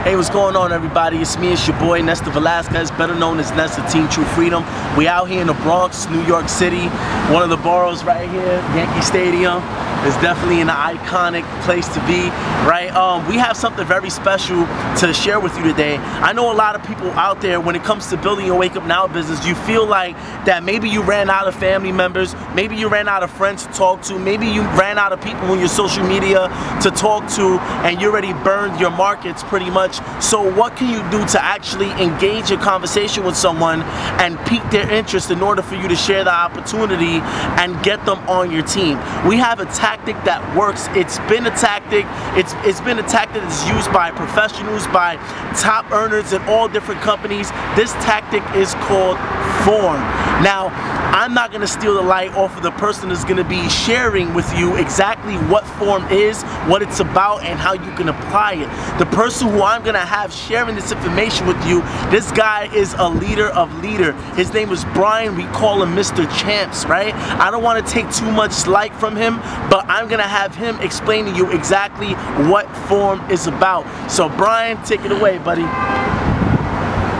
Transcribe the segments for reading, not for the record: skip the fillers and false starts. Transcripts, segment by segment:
Hey, what's going on, everybody? It's me, it's your boy, Nesta Velasquez, better known as Nesta Team True Freedom. We out here in the Bronx, New York City, one of the boroughs right here, Yankee Stadium. It's definitely an iconic place to be, right? We have something very special to share with you today. I know a lot of people out there, when it comes to building your Wake Up Now business, you feel like that maybe you ran out of family members, maybe you ran out of friends to talk to, maybe you ran out of people on your social media to talk to, and you already burned your markets pretty much. So what can you do to actually engage a conversation with someone and pique their interest in order for you to share the opportunity and get them on your team? We have a tactic that works. It's been a tactic. It's been a tactic that's used by professionals, by top earners in all different companies. This tactic is called F.O.R.M. Now, I'm not going to steal the light off of the person that's going to be sharing with you exactly what F.O.R.M is, what it's about, and how you can apply it. The person who I'm going to have sharing this information with you, this guy is a leader of leaders. His name is Brian. We call him Mr. Champs, right? I don't want to take too much light from him, but I'm going to have him explain to you exactly what F.O.R.M is about. So Brian, take it away, buddy.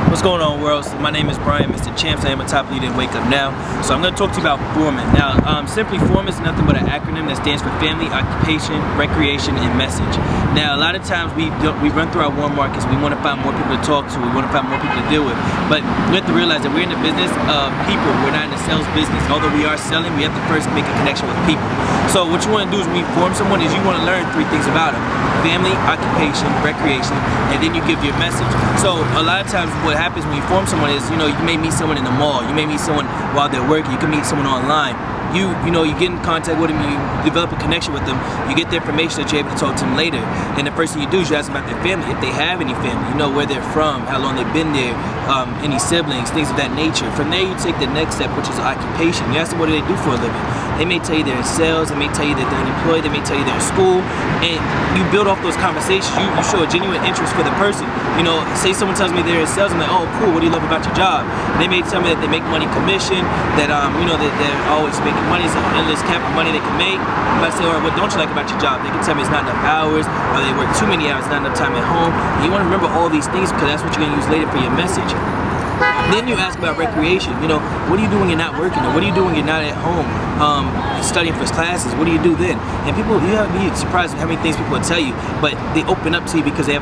What's going on, world? So my name is Brian, Mr. Champs. I am a top leader in Wake Up Now. So I'm going to talk to you about F.O.R.M. Now, simply F.O.R.M is nothing but an acronym that stands for Family, Occupation, Recreation, and Message. Now, a lot of times we run through our warm markets. We want to find more people to talk to. We want to find more people to deal with. But we have to realize that we're in the business of people. We're not in the sales business. Although we are selling, we have to first make a connection with people. So what you want to do is when you form someone is you want to learn 3 things about them: family, occupation, recreation, and then you give your message. So a lot of times what happens when you form someone is, you may meet someone in the mall, you may meet someone while they're working, you can meet someone online. You get in contact with them, you develop a connection with them, you get the information that you're able to talk to them later. And the first thing you do is you ask them about their family, if they have any family, where they're from, how long they've been there, any siblings, things of that nature. From there you take the next step, which is occupation. You ask them what do they do for a living. They may tell you they're in sales, they may tell you that they're unemployed, they may tell you they're in school, and you build off those conversations. You show a genuine interest for the person. Say someone tells me they're in sales, I'm like, oh cool, what do you love about your job? And they may tell me that they make money commission, that that they're always making money, it's an endless cap of money they can make. If I say, all right, what don't you like about your job? They can tell me it's not enough hours, or they work too many hours, not enough time at home. And you want to remember all these things because that's what you're going to use later for your message. Then you ask about recreation. What do you do when you're not working? Or what do you do when you're not at home studying for classes? What do you do then? And people, you have to be surprised at how many things people will tell you, but they open up to you because they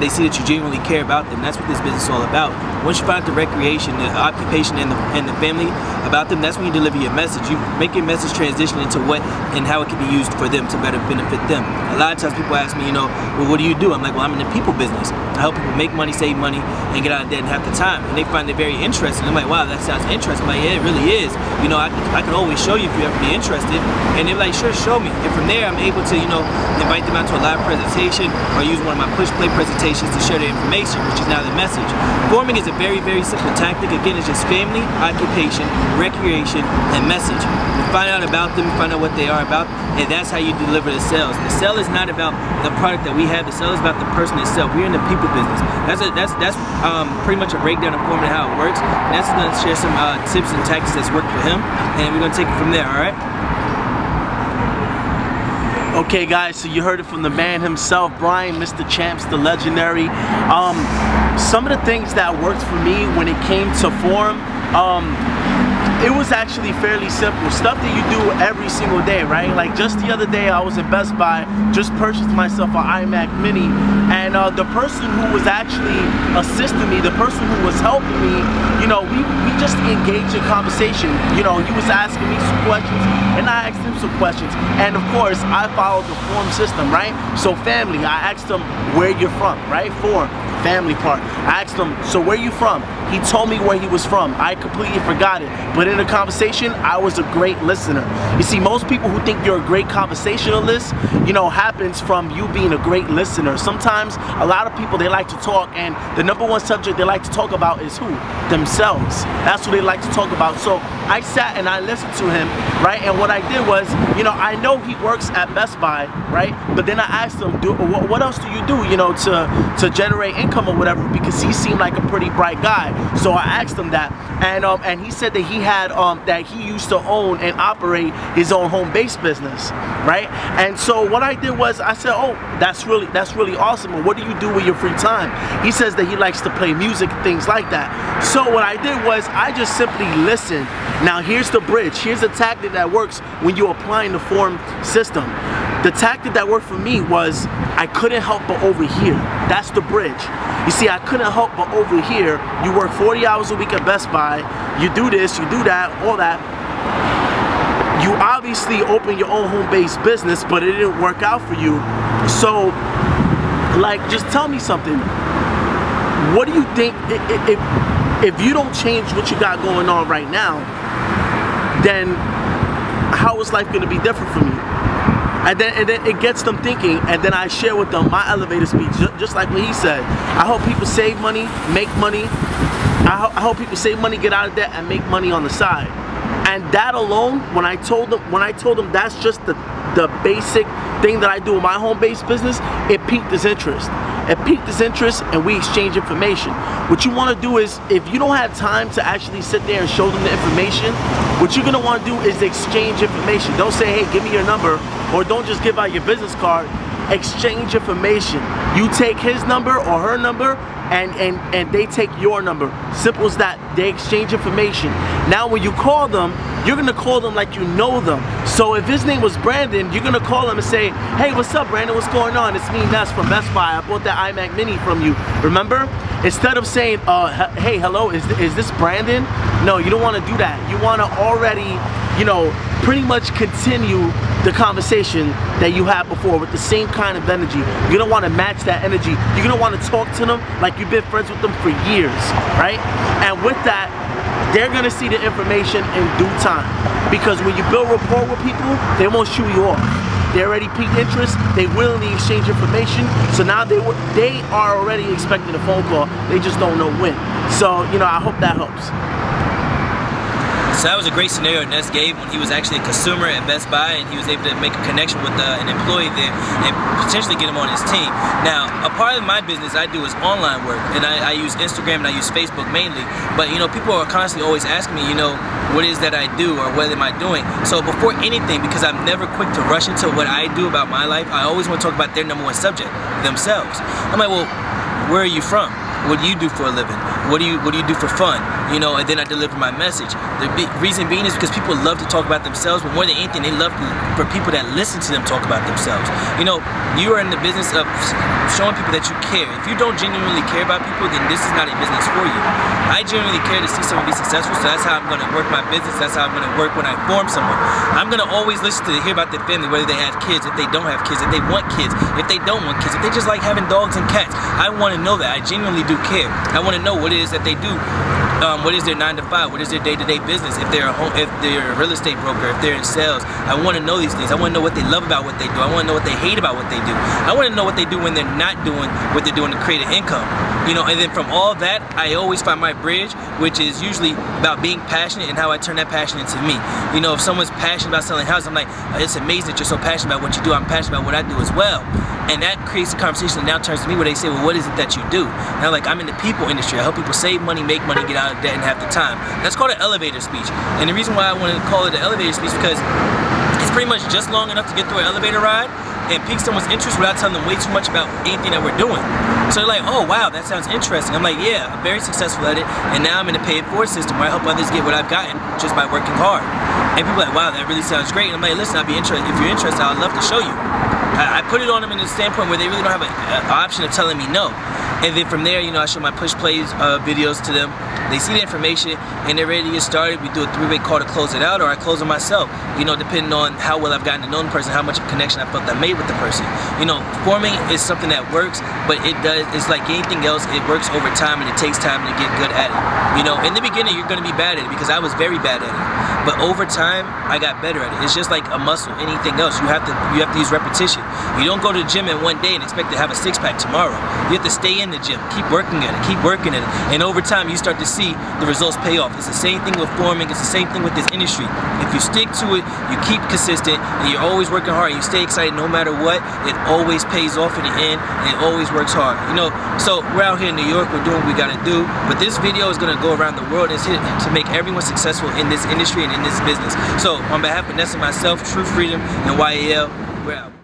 see that you genuinely care about them. That's what this business is all about. Once you find out the recreation, the occupation, and the family about them, that's when you deliver your message. You make your message transition into what and how it can be used for them to better benefit them. A lot of times people ask me, well, what do you do? I'm like, well, I'm in the people business. I help people make money, save money, and get out of debt in half the time. And they find it very interesting. I'm like, wow, that sounds interesting. I'm like, yeah, it really is. I can always show you if you ever be interested. And they're like, sure, show me. And from there, I'm able to, invite them out to a live presentation or use one of my push-play presentations to share their information, which is now the message. Forming is a very, very simple tactic. Again, it's just family, occupation, recreation, and message. You find out about them, you find out what they are about, and that's how you deliver the sales. The sale is not about the product that we have. The sale is about the person itself. We're in the people business. That's pretty much a breakdown of F.O.R.M and how it works. That's going to share some tips and tactics that's worked for him, and we're going to take it from there, all right? Okay guys, so you heard it from the man himself, Brian, Mr. Champs, the legendary. Some of the things that worked for me when it came to F.O.R.M, it was actually fairly simple. Stuff that you do every single day, right? Like just the other day I was in Best Buy, just purchased myself an iMac Mini, and the person who was actually assisting me, the person who was helping me, we just engaged in conversation. He was asking me some questions and I asked him some questions, and of course I followed the F.O.R.M system, right? So family, I asked him where you're from, right? F.O.R.M, family part. I asked him, so where you from? He told me where he was from. I completely forgot it, but in the conversation I was a great listener. You see, most people who think you're a great conversationalist, happens from you being a great listener. Sometimes a lot of people, they like to talk, and the #1 subject they like to talk about is who? Themselves. That's what they like to talk about. So I sat and I listened to him, right? And what I did was, I know he works at Best Buy, right? But then I asked him, what else do you do, to generate income or whatever, because he seemed like a pretty bright guy. So I asked him that, and he said that he had that he used to own and operate his own home-based business, right? And so what I did was I said, oh, that's really awesome. And what do you do with your free time? He says that he likes to play music and things like that. So what I did was I just simply listened. Now here's the bridge. Here's the tactic that works when you're applying the F.O.R.M system. The tactic that worked for me was I couldn't help but overhear. That's the bridge. You see, I couldn't help but overhear. You work 40 hours a week at Best Buy. You do this, you do that, all that. You obviously open your own home-based business, but it didn't work out for you. So, like, just tell me something. What do you think, if you don't change what you got going on right now, then how is life gonna be different from you? And then it gets them thinking, and then I share with them my elevator speech, just like what he said. I hope people save money, make money. I hope people save money, get out of debt, and make money on the side. And that alone, when I told them that's just the basic thing that I do in my home-based business, it piqued his interest. It piqued his interest, and we exchange information. What you want to do is, if you don't have time to actually sit there and show them the information, what you're going to want to do is exchange information. Don't say, hey, give me your number, or don't just give out your business card. Exchange information. You take his number or her number, and they take your number. Simple as that. They exchange information. Now when you call them, you're gonna call them like you know them. So if his name was Brandon, you're gonna call him and say, hey, what's up, Brandon? What's going on? It's me, Ness from Best Buy. I bought that iMac Mini from you. Remember? Instead of saying, hey, hello, is this Brandon? No, you don't want to do that. You want to already, you know, pretty much continue the conversation that you had before with the same kind of energy. You're gonna want to match that energy. You're gonna want to talk to them like you've been friends with them for years, right? And with that, they're gonna see the information in due time. Because when you build rapport with people, they won't shoo you off. They already piqued interest, they willingly exchange information, so now they are already expecting a phone call, they just don't know when. So, you know, I hope that helps. So that was a great scenario Ness gave when he was actually a consumer at Best Buy and he was able to make a connection with an employee there and potentially get him on his team. Now, a part of my business I do is online work, and I use Instagram and I use Facebook mainly. But you know, people are constantly always asking me, you know, what is that I do or what am I doing? So before anything, because I'm never quick to rush into what I do about my life, I always want to talk about their #1 subject, themselves. I'm like, well, where are you from? What do you do for a living? What do you do for fun? You know, and then I deliver my message. The reason being is because people love to talk about themselves, but more than anything, they love for people that listen to them talk about themselves. You know, you are in the business of showing people that you care. If you don't genuinely care about people, then this is not a business for you. I genuinely care to see someone be successful, so that's how I'm going to work my business. That's how I'm going to work when I form someone. I'm going to always listen to hear about their family, whether they have kids, if they don't have kids, if they want kids, if they don't want kids, if they just like having dogs and cats. I want to know that. I genuinely do care. I want to know what it is that they do. What is their 9 to 5? What is their day-to-day business? If they're a real estate broker, if they're in sales, I want to know these things. I want to know what they love about what they do. I want to know what they hate about what they do. I want to know what they do when they're not doing what they're doing to create an income. You know, and then from all that, I always find my bridge, which is usually about being passionate and how I turn that passion into me. You know, if someone's passionate about selling houses, I'm like, it's amazing that you're so passionate about what you do. I'm passionate about what I do as well. And that creates a conversation that now turns to me where they say, well, what is it that you do? And I'm like, I'm in the people industry. I help people save money, make money, get out of debt, and have the time. That's called an elevator speech. And the reason why I wanted to call it an elevator speech is because it's pretty much just long enough to get through an elevator ride and pique someone's interest without telling them way too much about anything that we're doing. So they're like, oh wow, that sounds interesting. I'm like, yeah, I'm very successful at it, and now I'm in a paid-for system where I help others get what I've gotten just by working hard. And people are like, wow, that really sounds great. And I'm like, listen, I'd be interested. If you're interested, I'd love to show you. I put it on them in a standpoint where they really don't have an option of telling me no. And then from there, you know, I show my push plays videos to them. They see the information and they're ready to get started. We do a 3-way call to close it out, or I close it myself. You know, depending on how well I've gotten to know the person, how much of a connection I felt I made with the person. You know, forming is something that works, but it's like anything else. It works over time and it takes time to get good at it. You know, in the beginning, you're going to be bad at it because I was very bad at it. But over time, I got better at it. It's just like a muscle, anything else. You have to use repetition. You don't go to the gym in one day and expect to have a 6-pack tomorrow. You have to stay in and the gym. Keep working at it, keep working at it. And over time, you start to see the results pay off. It's the same thing with forming, it's the same thing with this industry. If you stick to it, you keep consistent, and you're always working hard, and you stay excited no matter what, it always pays off in the end, and it always works hard. You know, so we're out here in New York, we're doing what we gotta do, but this video is gonna go around the world. It's here to make everyone successful in this industry and in this business. So on behalf of Ness and myself, True Freedom and YAL, we're out.